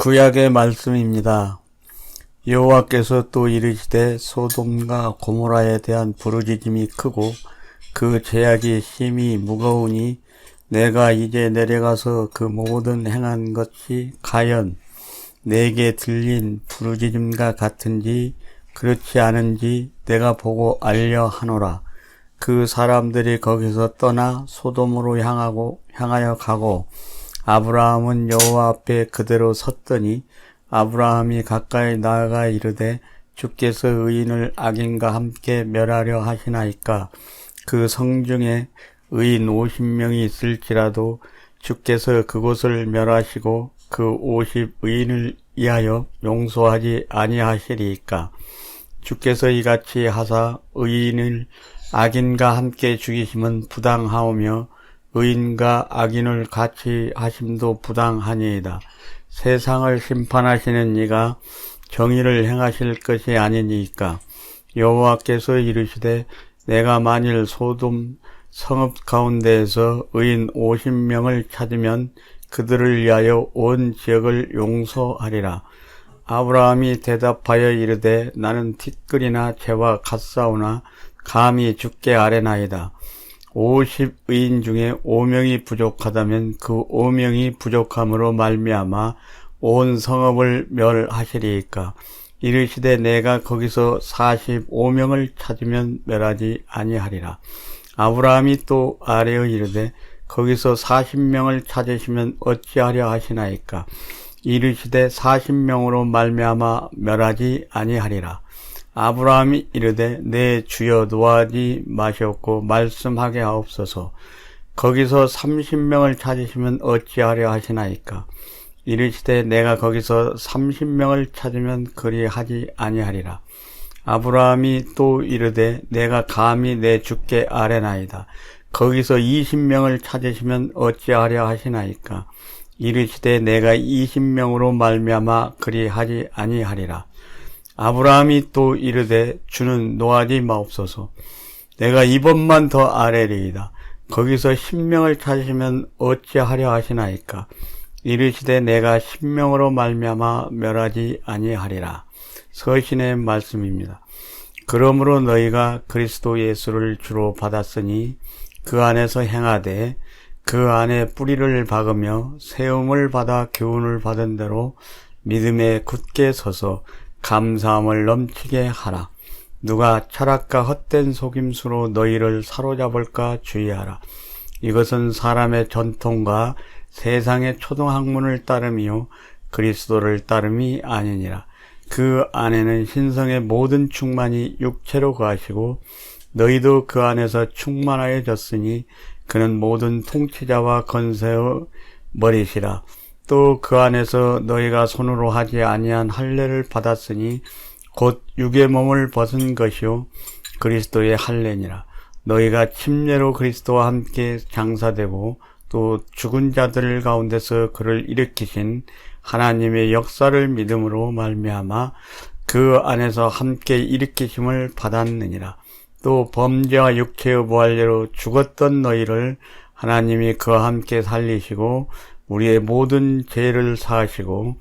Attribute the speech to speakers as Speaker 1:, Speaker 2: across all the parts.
Speaker 1: 구약의 말씀입니다. 여호와께서 또 이르시되 소돔과 고모라에 대한 부르짖음이 크고 그 죄악이 심히 무거우니 내가 이제 내려가서 그 모든 행한 것이 과연 내게 들린 부르짖음과 같은지 그렇지 않은지 내가 보고 알려 하노라. 그 사람들이 거기서 떠나 소돔으로 향하여 가고 아브라함은 여호와 앞에 그대로 섰더니 아브라함이 가까이 나아가 이르되 주께서 의인을 악인과 함께 멸하려 하시나이까. 그 성중에 의인 50명이 있을지라도 주께서 그곳을 멸하시고 그 50의인을 위하여 용서하지 아니하시리이까. 주께서 이같이 하사 의인을 악인과 함께 죽이심은 부당하오며 의인과 악인을 같이 하심도 부당하니이다. 세상을 심판하시는 이가 정의를 행하실 것이 아니니까. 여호와께서 이르시되 내가 만일 소돔 성읍 가운데에서 의인 50명을 찾으면 그들을 위하여 온 지역을 용서하리라. 아브라함이 대답하여 이르되 나는 티끌이나 재와 같사오나 감히 주께 아뢰나이다. 50의인 중에 5명이 부족하다면 그 5명이 부족함으로 말미암아 온 성읍을 멸하시리이까. 이르시되 내가 거기서 45명을 찾으면 멸하지 아니하리라. 아브라함이 또 아뢰어 이르되 거기서 40명을 찾으시면 어찌하려 하시나이까. 이르시되 40명으로 말미암아 멸하지 아니하리라. 아브라함이 이르되 내 주여 노하지 마시옵고 말씀하게 하옵소서. 거기서 30명을 찾으시면 어찌하려 하시나이까. 이르시되 내가 거기서 30명을 찾으면 그리하지 아니하리라. 아브라함이 또 이르되 내가 감히 내 주께 아뢰나이다. 거기서 20명을 찾으시면 어찌하려 하시나이까. 이르시되 내가 20명으로 말미암아 그리하지 아니하리라. 아브라함이 또 이르되 주는 노하지 마옵소서. 내가 이번만 더 아뢰리이다. 거기서 10명을 찾으시면 어찌하려 하시나이까. 이르시되 내가 10명으로 말미암아 멸하지 아니하리라. 서신의 말씀입니다. 그러므로 너희가 그리스도 예수를 주로 받았으니 그 안에서 행하되 그 안에 뿌리를 박으며 세움을 받아 교훈을 받은 대로 믿음에 굳게 서서 감사함을 넘치게 하라. 누가 철학과 헛된 속임수로 너희를 사로잡을까 주의하라. 이것은 사람의 전통과 세상의 초등학문을 따름이요 그리스도를 따름이 아니니라. 그 안에는 신성의 모든 충만이 육체로 거하시고 너희도 그 안에서 충만하여졌으니 그는 모든 통치자와 건세의 머리시라. 또 그 안에서 너희가 손으로 하지 아니한 할례를 받았으니 곧 육의 몸을 벗은 것이요 그리스도의 할례니라. 너희가 침례로 그리스도와 함께 장사되고 또 죽은 자들 가운데서 그를 일으키신 하나님의 역사를 믿음으로 말미암아 그 안에서 함께 일으키심을 받았느니라. 또 범죄와 육체의 부활례로 죽었던 너희를 하나님이 그와 함께 살리시고 우리의 모든 죄를 사하시고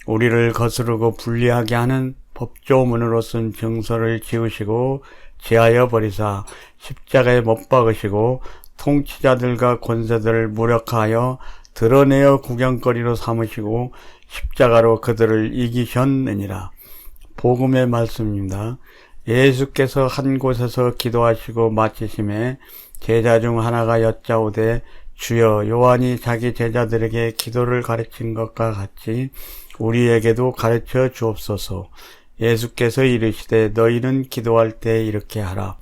Speaker 1: 우리를 거스르고 불리하게 하는 법조문으로 쓴 증서를 지우시고 제하여 버리사 십자가에 못 박으시고 통치자들과 권세들을 무력하여 드러내어 구경거리로 삼으시고 십자가로 그들을 이기셨느니라. 복음의 말씀입니다. 예수께서 한 곳에서 기도하시고 마치심에 제자 중 하나가 여짜오되 주여 요한이 자기 제자들에게 기도를 가르친 것과 같이 우리에게도 가르쳐 주옵소서. 예수께서 이르시되 너희는 기도할 때 이렇게 하라.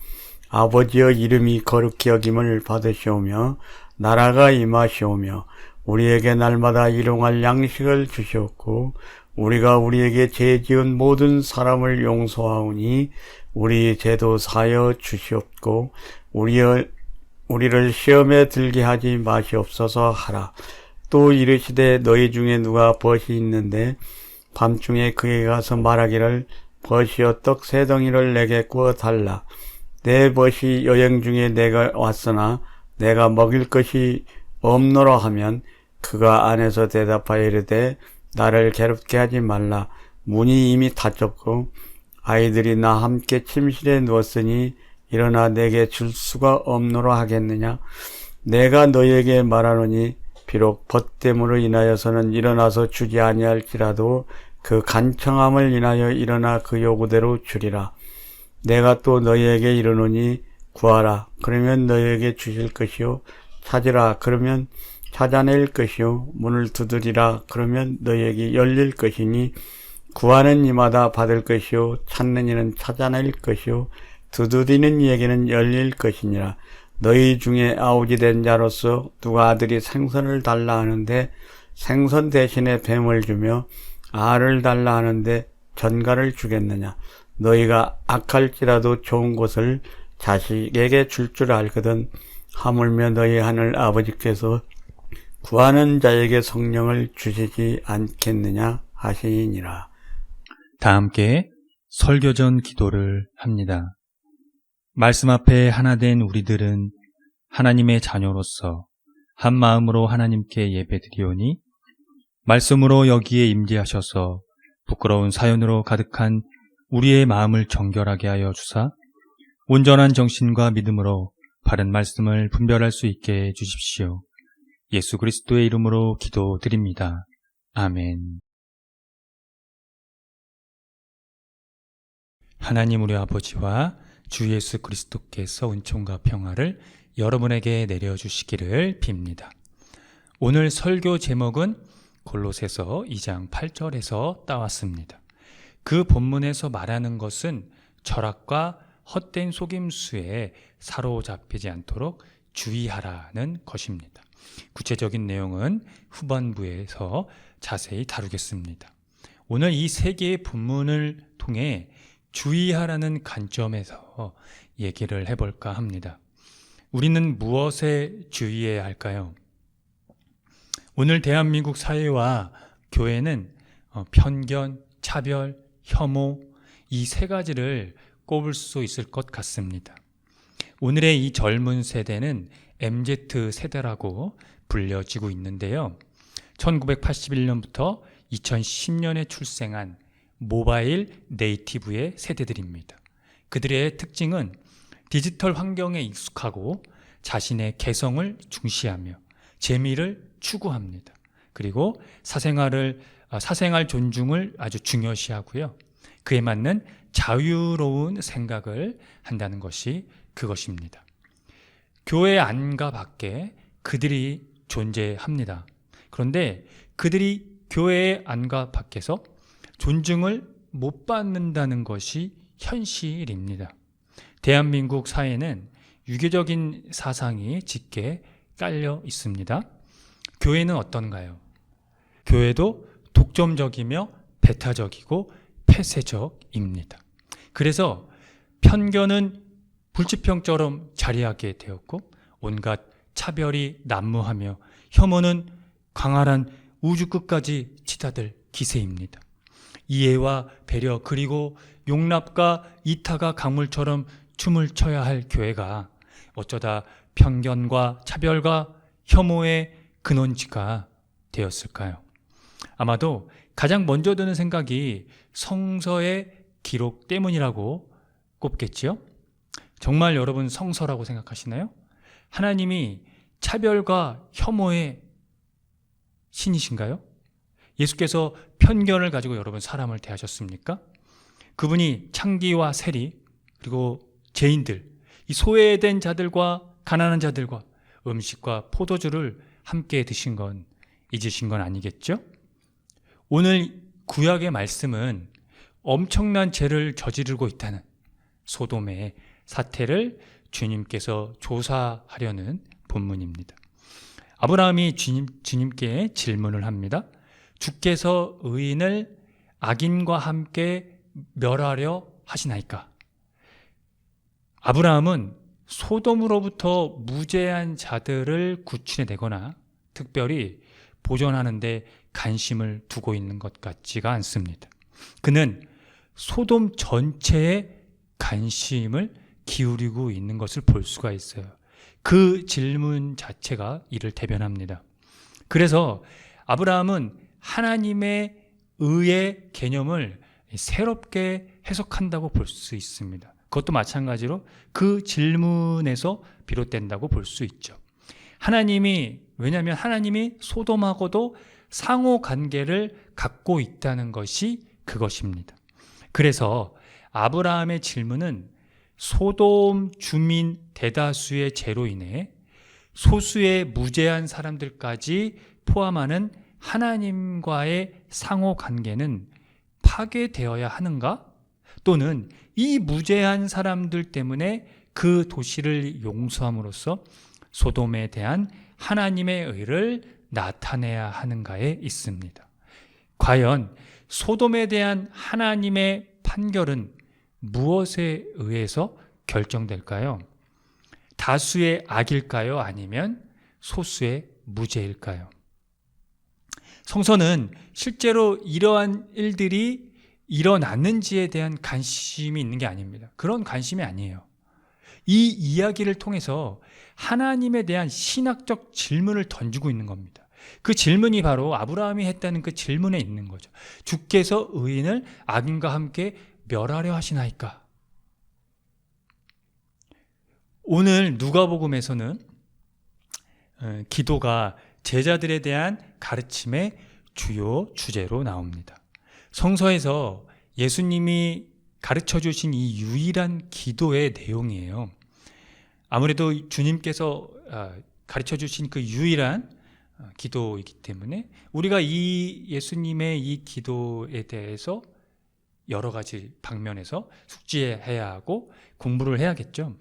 Speaker 1: 아버지여 이름이 거룩히 여김을 받으시오며 나라가 임하시오며 우리에게 날마다 일용할 양식을 주시옵고 우리가 우리에게 죄 지은 모든 사람을 용서하오니 우리 죄도 사여 주시옵고 우리를 시험에 들게 하지 마시옵소서 하라. 또 이르시되 너희 중에 누가 벗이 있는데 밤중에 그에게 가서 말하기를 벗이여 떡 3덩이를 내게 구워 달라. 내 벗이 여행 중에 내가 왔으나 내가 먹일 것이 없노라 하면 그가 안에서 대답하여 이르되 나를 괴롭게 하지 말라. 문이 이미 닫혔고 아이들이 나 함께 침실에 누웠으니 일어나 내게 줄 수가 없노라 하겠느냐. 내가 너희에게 말하노니 비록 벗됨으로 인하여서는 일어나서 주지 아니할지라도 그 간청함을 인하여 일어나 그 요구대로 주리라. 내가 또 너희에게 이르노니 구하라. 그러면 너희에게 주실 것이요. 찾으라. 그러면 찾아낼 것이요. 문을 두드리라. 그러면 너희에게 열릴 것이니 구하는 이마다 받을 것이요. 찾는 이는 찾아낼 것이요. 두드리는 이에게는 열릴 것이니라. 너희 중에 아우지 된 자로서 누가 아들이 생선을 달라 하는데 생선 대신에 뱀을 주며 알을 달라 하는데 전갈을 주겠느냐. 너희가 악할지라도 좋은 것을 자식에게 줄 줄 알거든. 하물며 너희 하늘 아버지께서 구하는 자에게 성령을 주시지 않겠느냐 하시니라.
Speaker 2: 다 함께 설교전 기도를 합니다. 말씀 앞에 하나 된 우리들은 하나님의 자녀로서 한 마음으로 하나님께 예배드리오니 말씀으로 여기에 임재하셔서 부끄러운 사연으로 가득한 우리의 마음을 정결하게 하여 주사 온전한 정신과 믿음으로 바른 말씀을 분별할 수 있게 해주십시오. 예수 그리스도의 이름으로 기도드립니다. 아멘. 하나님 우리 아버지와 주 예수 그리스도께서 은총과 평화를 여러분에게 내려주시기를 빕니다. 오늘 설교 제목은 골로새서 2장 8절에서 따왔습니다. 그 본문에서 말하는 것은 철학과 헛된 속임수에 사로잡히지 않도록 주의하라는 것입니다. 구체적인 내용은 후반부에서 자세히 다루겠습니다. 오늘 이 세 개의 본문을 통해 주의하라는 관점에서 얘기를 해볼까 합니다. 우리는 무엇에 주의해야 할까요? 오늘 대한민국 사회와 교회는 편견, 차별, 혐오 이 세 가지를 꼽을 수 있을 것 같습니다. 오늘의 이 젊은 세대는 MZ 세대라고 불려지고 있는데요. 1981년부터 2010년에 출생한 모바일 네이티브의 세대들입니다. 그들의 특징은 디지털 환경에 익숙하고 자신의 개성을 중시하며 재미를 추구합니다. 그리고 사생활 존중을 아주 중요시하고요. 그에 맞는 자유로운 생각을 한다는 것이 그것입니다. 교회 안과 밖에 그들이 존재합니다. 그런데 그들이 교회의 안과 밖에서 존중을 못 받는다는 것이 현실입니다. 대한민국 사회는 유교적인 사상이 짙게 깔려 있습니다. 교회는 어떤가요? 교회도 독점적이며 배타적이고 폐쇄적입니다. 그래서 편견은 불치병처럼 자리하게 되었고 온갖 차별이 난무하며 혐오는 광활한 우주 끝까지 치닫을 기세입니다. 이해와 배려 그리고 용납과 이타가 강물처럼 춤을 춰야 할 교회가 어쩌다 편견과 차별과 혐오의 근원지가 되었을까요? 아마도 가장 먼저 드는 생각이 성서의 기록 때문이라고 꼽겠지요? 정말 여러분 성서라고 생각하시나요? 하나님이 차별과 혐오의 신이신가요? 예수께서 편견을 가지고 여러분 사람을 대하셨습니까? 그분이 창기와 세리 그리고 죄인들, 이 소외된 자들과 가난한 자들과 음식과 포도주를 함께 드신 건 잊으신 건 아니겠죠? 오늘 구약의 말씀은 엄청난 죄를 저지르고 있다는 소돔의 사태를 주님께서 조사하려는 본문입니다. 아브라함이 주님께 질문을 합니다. 주께서 의인을 악인과 함께 멸하려 하시나이까? 아브라함은 소돔으로부터 무죄한 자들을 구출해내거나 특별히 보존하는 데 관심을 두고 있는 것 같지가 않습니다. 그는 소돔 전체에 관심을 기울이고 있는 것을 볼 수가 있어요. 그 질문 자체가 이를 대변합니다. 그래서 아브라함은 하나님의 의의 개념을 새롭게 해석한다고 볼 수 있습니다. 그것도 마찬가지로 그 질문에서 비롯된다고 볼 수 있죠. 왜냐하면 하나님이 소돔하고도 상호 관계를 갖고 있다는 것이 그것입니다. 그래서 아브라함의 질문은 소돔 주민 대다수의 죄로 인해 소수의 무죄한 사람들까지 포함하는 하나님과의 상호 관계는 파괴되어야 하는가? 또는 이 무죄한 사람들 때문에 그 도시를 용서함으로써 소돔에 대한 하나님의 의를 나타내야 하는가에 있습니다. 과연 소돔에 대한 하나님의 판결은 무엇에 의해서 결정될까요? 다수의 악일까요? 아니면 소수의 무죄일까요? 성서는 실제로 이러한 일들이 일어났는지에 대한 관심이 있는 게 아닙니다. 그런 관심이 아니에요. 이 이야기를 통해서 하나님에 대한 신학적 질문을 던지고 있는 겁니다. 그 질문이 바로 아브라함이 했다는 그 질문에 있는 거죠. 주께서 의인을 악인과 함께 멸하려 하시나이까? 오늘 누가복음에서는 기도가 제자들에 대한 가르침의 주요 주제로 나옵니다. 성서에서 예수님이 가르쳐 주신 이 유일한 기도의 내용이에요. 아무래도 주님께서 가르쳐 주신 그 유일한 기도이기 때문에 우리가 이 예수님의 이 기도에 대해서 여러 가지 방면에서 숙지해야 하고 공부를 해야겠죠.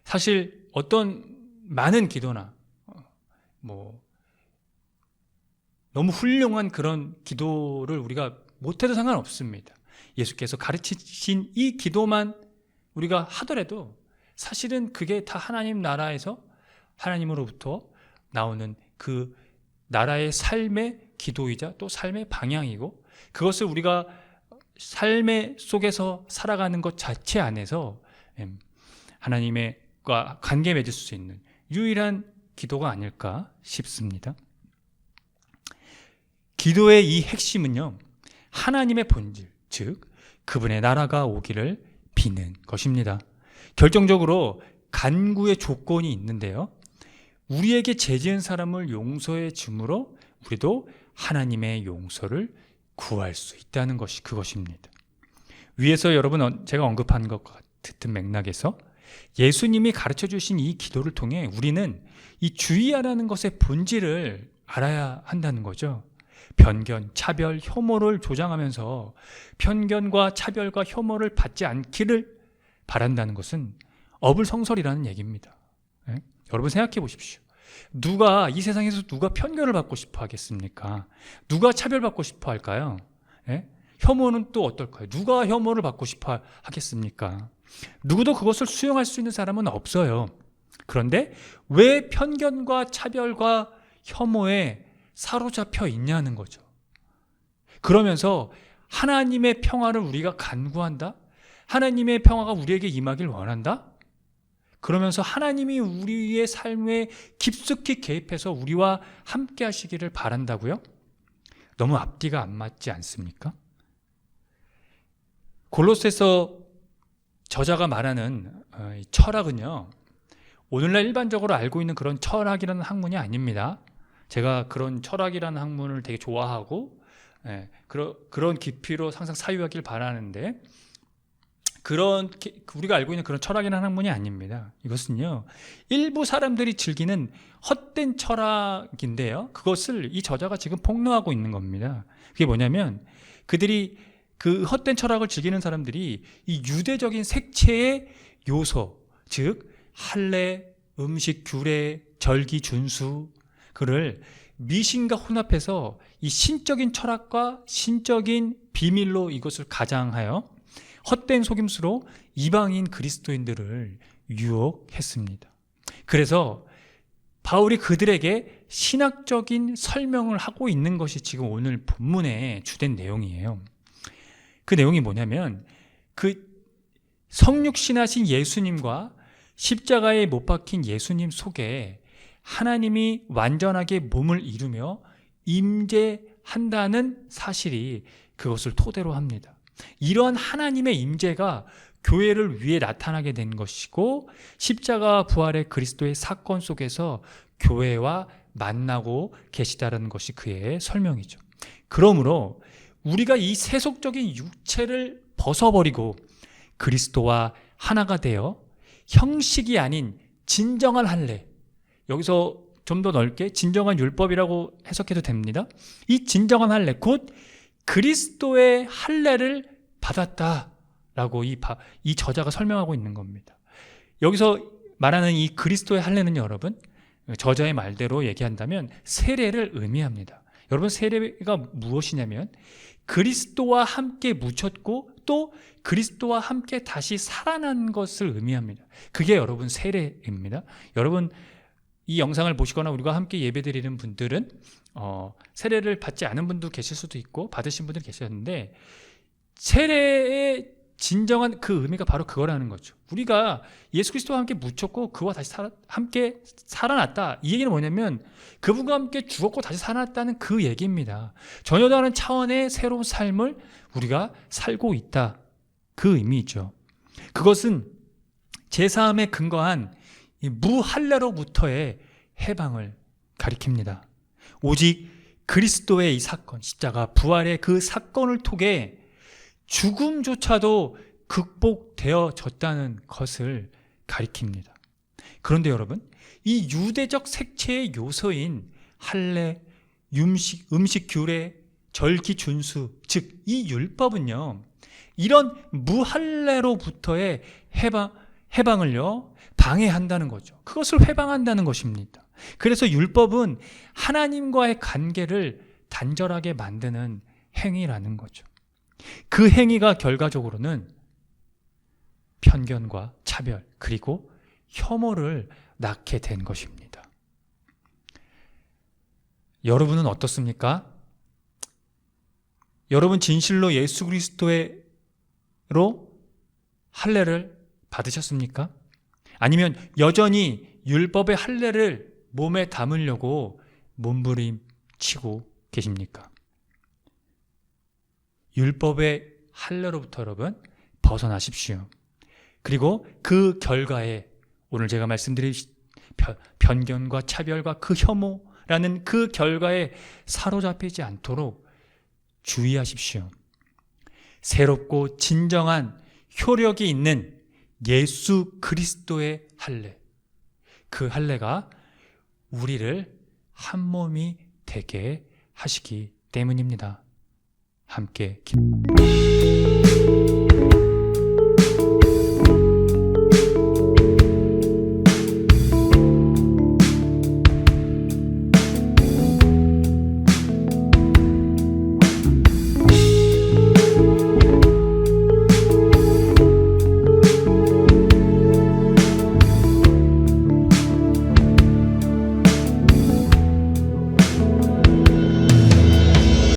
Speaker 2: 사실 어떤 많은 기도나 너무 훌륭한 그런 기도를 우리가 못해도 상관없습니다. 예수께서 가르치신 이 기도만 우리가 하더라도 사실은 그게 다 하나님 나라에서 하나님으로부터 나오는 그 나라의 삶의 기도이자 또 삶의 방향이고, 그것을 우리가 삶의 속에서 살아가는 것 자체 안에서 하나님과 관계 맺을 수 있는 유일한 기도가 아닐까 싶습니다. 기도의 이 핵심은요, 하나님의 본질, 즉 그분의 나라가 오기를 비는 것입니다. 결정적으로 간구의 조건이 있는데요, 우리에게 죄 지은 사람을 용서해 줌으로 우리도 하나님의 용서를 구할 수 있다는 것이 그것입니다. 위에서 여러분 제가 언급한 것 같은 맥락에서 예수님이 가르쳐 주신 이 기도를 통해 우리는 이 주의하라는 것의 본질을 알아야 한다는 거죠. 편견, 차별, 혐오를 조장하면서 편견과 차별과 혐오를 받지 않기를 바란다는 것은 어불성설이라는 얘기입니다. 네? 여러분 생각해 보십시오. 이 세상에서 누가 편견을 받고 싶어 하겠습니까? 누가 차별받고 싶어 할까요? 네? 혐오는 또 어떨까요? 누가 혐오를 받고 싶어 하겠습니까? 누구도 그것을 수용할 수 있는 사람은 없어요. 그런데 왜 편견과 차별과 혐오에 사로잡혀 있냐는 거죠. 그러면서 하나님의 평화를 우리가 간구한다? 하나님의 평화가 우리에게 임하길 원한다? 그러면서 하나님이 우리의 삶에 깊숙이 개입해서 우리와 함께 하시기를 바란다고요? 너무 앞뒤가 안 맞지 않습니까? 골로새서 저자가 말하는 철학은요, 오늘날 일반적으로 알고 있는 그런 철학이라는 학문이 아닙니다. 제가 그런 철학이라는 학문을 되게 좋아하고 그런 깊이로 항상 사유하길 바라는데, 우리가 알고 있는 그런 철학이라는 학문이 아닙니다. 이것은요, 일부 사람들이 즐기는 헛된 철학인데요, 그것을 이 저자가 지금 폭로하고 있는 겁니다. 그게 뭐냐면, 그들이 그 헛된 철학을 즐기는 사람들이 이 유대적인 색채의 요소, 즉 할례, 음식, 규례, 절기, 준수, 그를 미신과 혼합해서 이 신적인 철학과 신적인 비밀로 이것을 가장하여 헛된 속임수로 이방인 그리스도인들을 유혹했습니다. 그래서 바울이 그들에게 신학적인 설명을 하고 있는 것이 지금 오늘 본문의 주된 내용이에요. 그 내용이 뭐냐면, 그 성육신하신 예수님과 십자가에 못 박힌 예수님 속에 하나님이 완전하게 몸을 이루며 임재하시는 한다는 사실이 그것을 토대로 합니다. 이러한 하나님의 임재가 교회를 위해 나타나게 된 것이고 십자가 부활의 그리스도의 사건 속에서 교회와 만나고 계시다는 것이 그의 설명이죠. 그러므로 우리가 이 세속적인 육체를 벗어버리고 그리스도와 하나가 되어 형식이 아닌 진정한 할례, 여기서 좀 더 넓게 진정한 율법이라고 해석해도 됩니다. 이 진정한 할례, 곧 그리스도의 할례를 받았다라고 이 저자가 설명하고 있는 겁니다. 여기서 말하는 이 그리스도의 할례는 여러분, 저자의 말대로 얘기한다면 세례를 의미합니다. 여러분, 세례가 무엇이냐면 그리스도와 함께 묻혔고 또 그리스도와 함께 다시 살아난 것을 의미합니다. 그게 여러분 세례입니다. 여러분, 이 영상을 보시거나 우리가 함께 예배드리는 분들은 세례를 받지 않은 분도 계실 수도 있고 받으신 분들 계셨는데, 세례의 진정한 그 의미가 바로 그거라는 거죠. 우리가 예수 그리스도와 함께 묻혔고 그와 다시 함께 살아났다. 이 얘기는 뭐냐면 그분과 함께 죽었고 다시 살아났다는 그 얘기입니다. 전혀 다른 차원의 새로운 삶을 우리가 살고 있다. 그 의미죠. 그것은 제사함에 근거한 이 무할례로부터의 해방을 가리킵니다. 오직 그리스도의 이 사건, 십자가 부활의 그 사건을 통해 죽음조차도 극복되어졌다는 것을 가리킵니다. 그런데 여러분, 이 유대적 색채의 요소인 할례, 음식 규례, 절기 준수, 즉 이 율법은요, 이런 무할례로부터의 해방을요 방해한다는 거죠. 그것을 회방한다는 것입니다. 그래서 율법은 하나님과의 관계를 단절하게 만드는 행위라는 거죠. 그 행위가 결과적으로는 편견과 차별 그리고 혐오를 낳게 된 것입니다. 여러분은 어떻습니까? 여러분 진실로 예수 그리스도로 할례를 받으셨습니까? 아니면 여전히 율법의 할례를 몸에 담으려고 몸부림치고 계십니까? 율법의 할례로부터 여러분 벗어나십시오. 그리고 그 결과에 오늘 제가 말씀드린 편견과 차별과 그 혐오라는 그 결과에 사로잡히지 않도록 주의하십시오. 새롭고 진정한 효력이 있는 예수 그리스도의 할례, 그 할례가 우리를 한 몸이 되게 하시기 때문입니다. 함께 기도합시다.